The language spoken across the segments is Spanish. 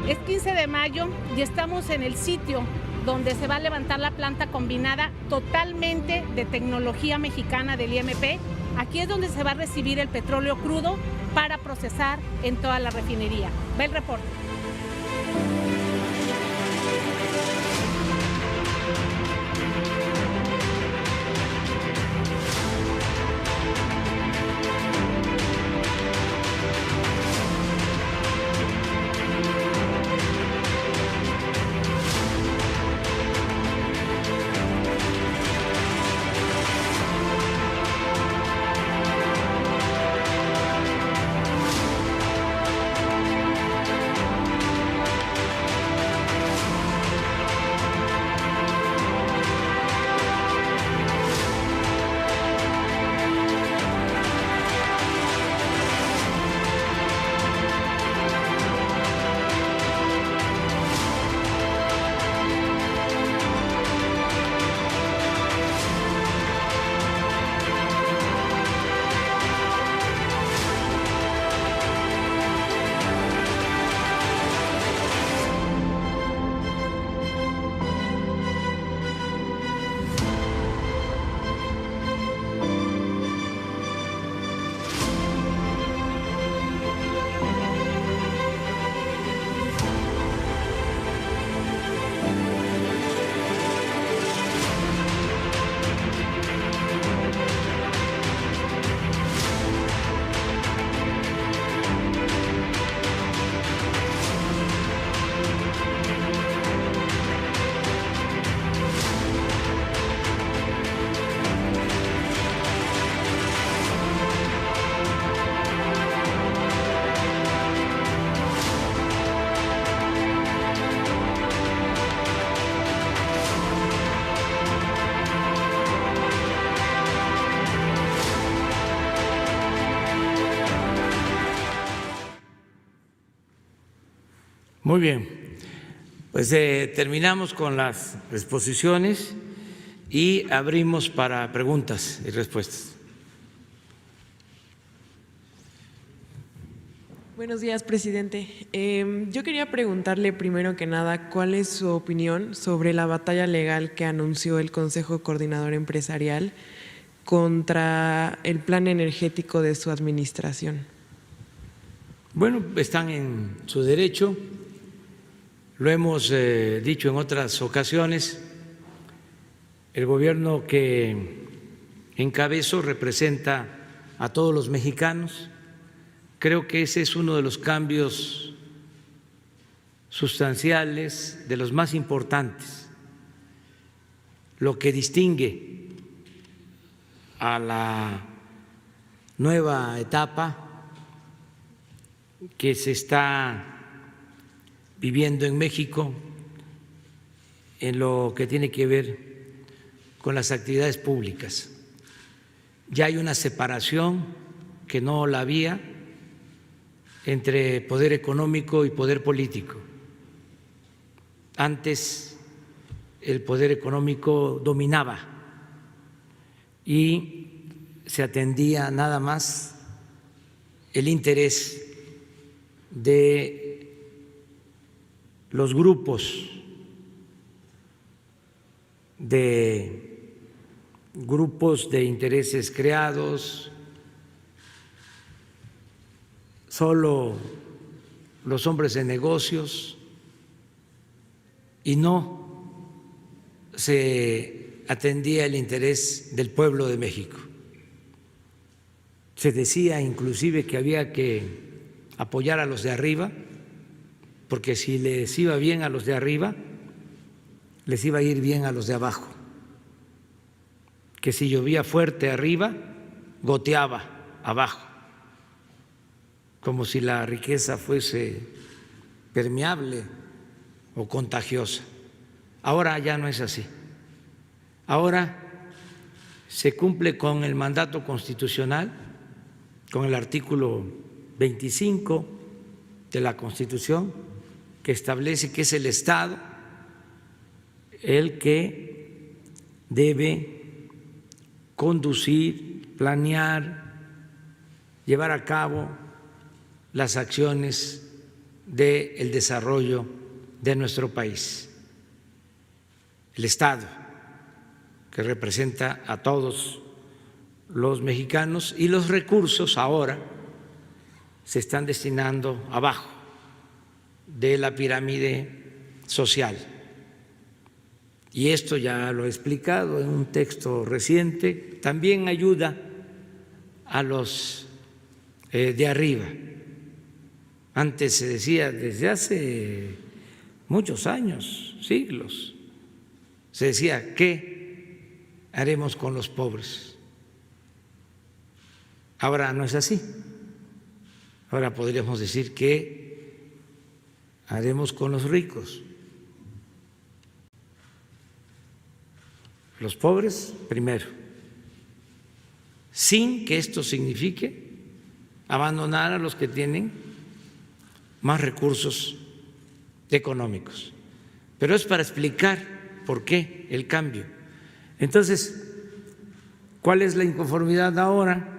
Es 15 de mayo y estamos en el sitio donde se va a levantar la planta combinada totalmente de tecnología mexicana del IMP. Aquí es donde se va a recibir el petróleo crudo para procesar en toda la refinería. Ve el reporte. Muy bien, pues terminamos con las exposiciones y abrimos para preguntas y respuestas. Buenos días, presidente. Yo quería preguntarle primero que nada cuál es su opinión sobre la batalla legal que anunció el Consejo Coordinador Empresarial contra el plan energético de su administración. Bueno, están en su derecho. Lo hemos dicho en otras ocasiones, el gobierno que encabezo representa a todos los mexicanos. Creo que ese es uno de los cambios sustanciales, de los más importantes, lo que distingue a la nueva etapa que se está viviendo en México en lo que tiene que ver con las actividades públicas. Ya hay una separación que no la había entre poder económico y poder político. Antes el poder económico dominaba y se atendía nada más el interés de los grupos de intereses creados, solo los hombres de negocios, y no se atendía el interés del pueblo de México. Se decía inclusive que había que apoyar a los de arriba, porque si les iba bien a los de arriba, les iba a ir bien a los de abajo, que si llovía fuerte arriba, goteaba abajo, como si la riqueza fuese permeable o contagiosa. Ahora ya no es así. Ahora se cumple con el mandato constitucional, con el artículo 25 de la Constitución, que establece que es el Estado el que debe conducir, planear, llevar a cabo las acciones del desarrollo de nuestro país. El Estado, que representa a todos los mexicanos, y los recursos ahora se están destinando abajo de la pirámide social. Y esto ya lo he explicado en un texto reciente, también ayuda a los de arriba. Antes se decía, desde hace muchos años, siglos, se decía, ¿qué haremos con los pobres? Ahora no es así. Ahora podríamos decir, ¿qué haremos con los ricos? Los pobres primero, sin que esto signifique abandonar a los que tienen más recursos económicos. Pero es para explicar por qué el cambio. Entonces, ¿cuál es la inconformidad ahora?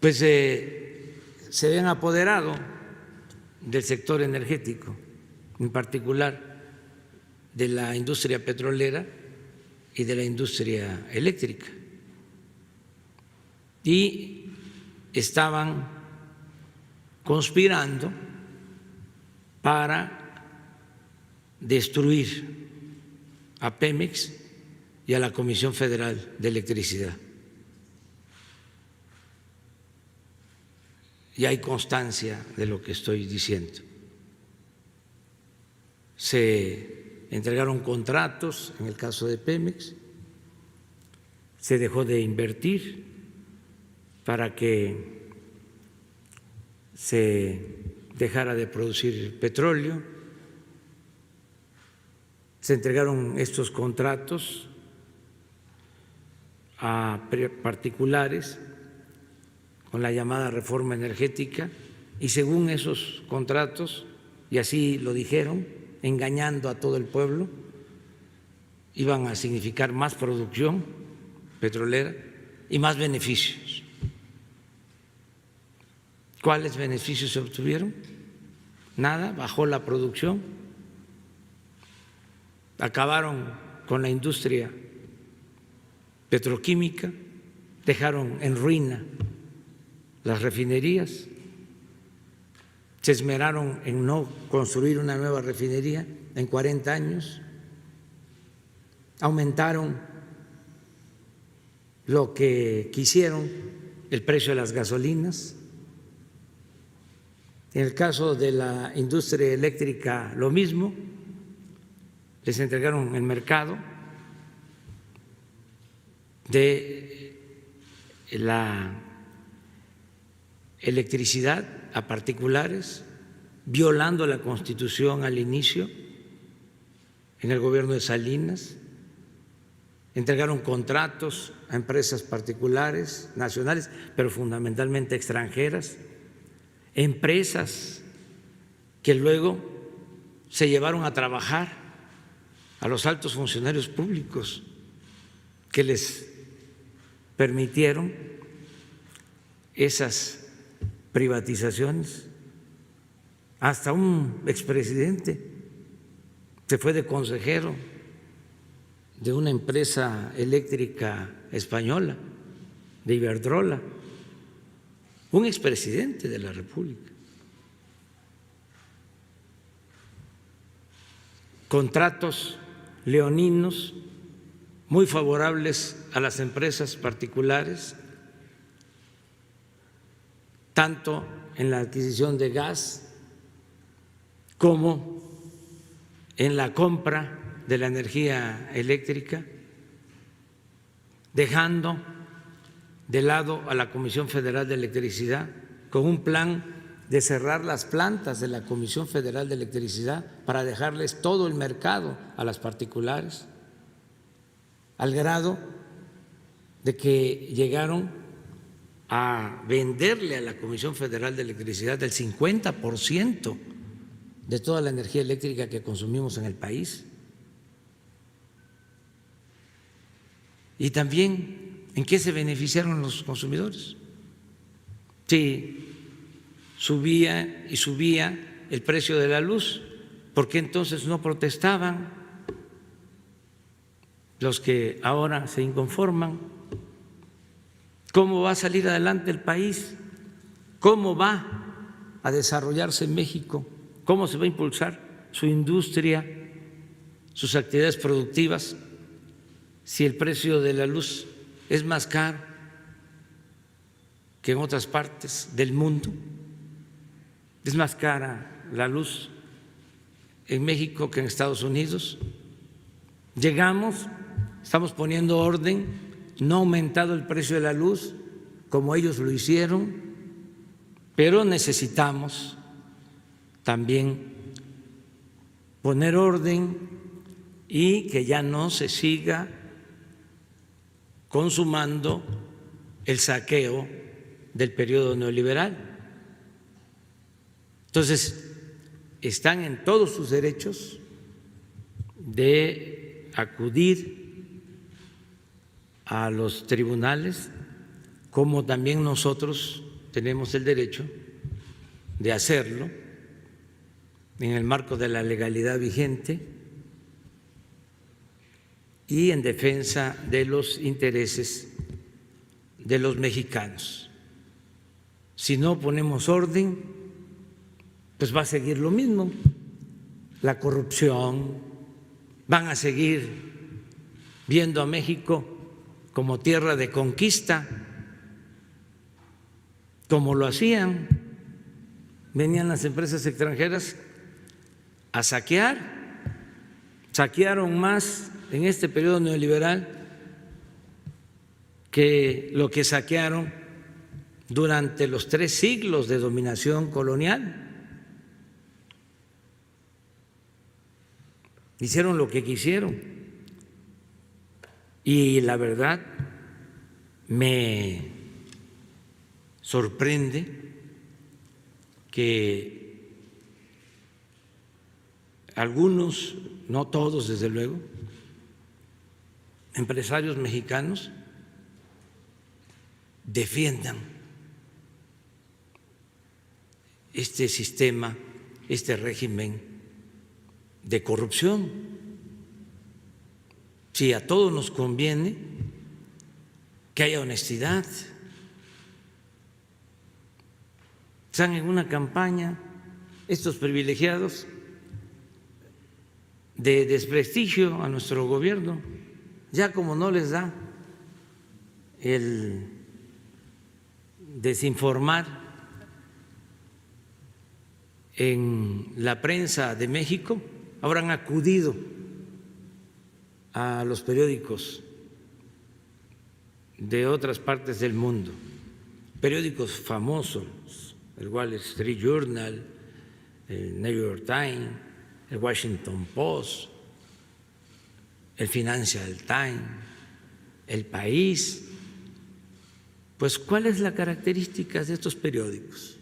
Pues se habían apoderado del sector energético, en particular de la industria petrolera y de la industria eléctrica, y estaban conspirando para destruir a Pemex y a la Comisión Federal de Electricidad. Y hay constancia de lo que estoy diciendo. Se entregaron contratos, en el caso de Pemex, se dejó de invertir para que se dejara de producir petróleo, se entregaron estos contratos a particulares con la llamada reforma energética, y según esos contratos, y así lo dijeron, engañando a todo el pueblo, iban a significar más producción petrolera y más beneficios. ¿Cuáles beneficios se obtuvieron? Nada, bajó la producción, acabaron con la industria petroquímica, dejaron en ruina las refinerías, se esmeraron en no construir una nueva refinería en 40 años, aumentaron lo que quisieron, el precio de las gasolinas. En el caso de la industria eléctrica, lo mismo, les entregaron el mercado de la electricidad a particulares, violando la Constitución al inicio, en el gobierno de Salinas. Entregaron contratos a empresas particulares, nacionales, pero fundamentalmente extranjeras, empresas que luego se llevaron a trabajar a los altos funcionarios públicos, que les permitieron esas privatizaciones. Hasta un expresidente se fue de consejero de una empresa eléctrica española, de Iberdrola, un expresidente de la República. Contratos leoninos muy favorables a las empresas particulares, tanto en la adquisición de gas como en la compra de la energía eléctrica, dejando de lado a la Comisión Federal de Electricidad con un plan de cerrar las plantas de la Comisión Federal de Electricidad para dejarles todo el mercado a las particulares, al grado de que llegaron a venderle a la Comisión Federal de Electricidad el 50% de toda la energía eléctrica que consumimos en el país. Y también, ¿en qué se beneficiaron los consumidores? Sí, subía y subía el precio de la luz. ¿Por qué entonces no protestaban los que ahora se inconforman? ¿Cómo va a salir adelante el país? ¿Cómo va a desarrollarse México? ¿Cómo se va a impulsar su industria, sus actividades productivas, si el precio de la luz es más caro que en otras partes del mundo? ¿Es más cara la luz en México que en Estados Unidos? Llegamos, estamos poniendo orden, no ha aumentado el precio de la luz como ellos lo hicieron, pero necesitamos también poner orden y que ya no se siga consumando el saqueo del periodo neoliberal. Entonces, están en todos sus derechos de acudir a los tribunales, como también nosotros tenemos el derecho de hacerlo en el marco de la legalidad vigente y en defensa de los intereses de los mexicanos. Si no ponemos orden, pues va a seguir lo mismo, la corrupción, van a seguir viendo a México como tierra de conquista, como lo hacían, venían las empresas extranjeras a saquear, saquearon más en este periodo neoliberal que lo que saquearon durante los 3 siglos de dominación colonial. Hicieron lo que quisieron y la verdad me sorprende que algunos, no todos desde luego, empresarios mexicanos defiendan este sistema, este régimen de corrupción. Si a todos nos conviene que haya honestidad. Están en una campaña estos privilegiados de desprestigio a nuestro gobierno, ya como no les da el desinformar en la prensa de México, ahora han acudido a los periódicos de otras partes del mundo, periódicos famosos, el Wall Street Journal, el New York Times, el Washington Post, el Financial Times, El País. Pues, ¿cuál es la característica de estos periódicos?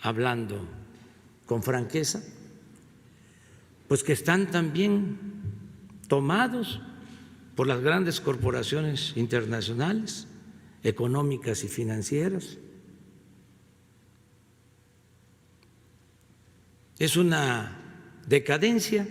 Hablando con franqueza, pues que están también tomados por las grandes corporaciones internacionales, económicas y financieras. Es una decadencia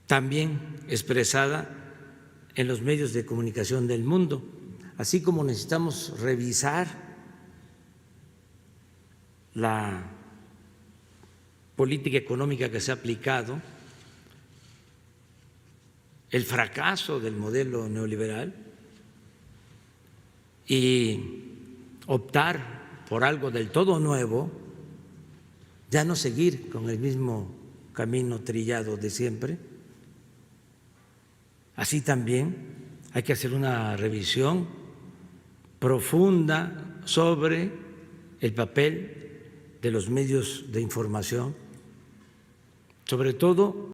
también expresada en los medios de comunicación del mundo, así como necesitamos revisar la política económica que se ha aplicado, el fracaso del modelo neoliberal y optar por algo del todo nuevo, ya no seguir con el mismo camino trillado de siempre. Así también hay que hacer una revisión profunda sobre el papel de los medios de información, sobre todo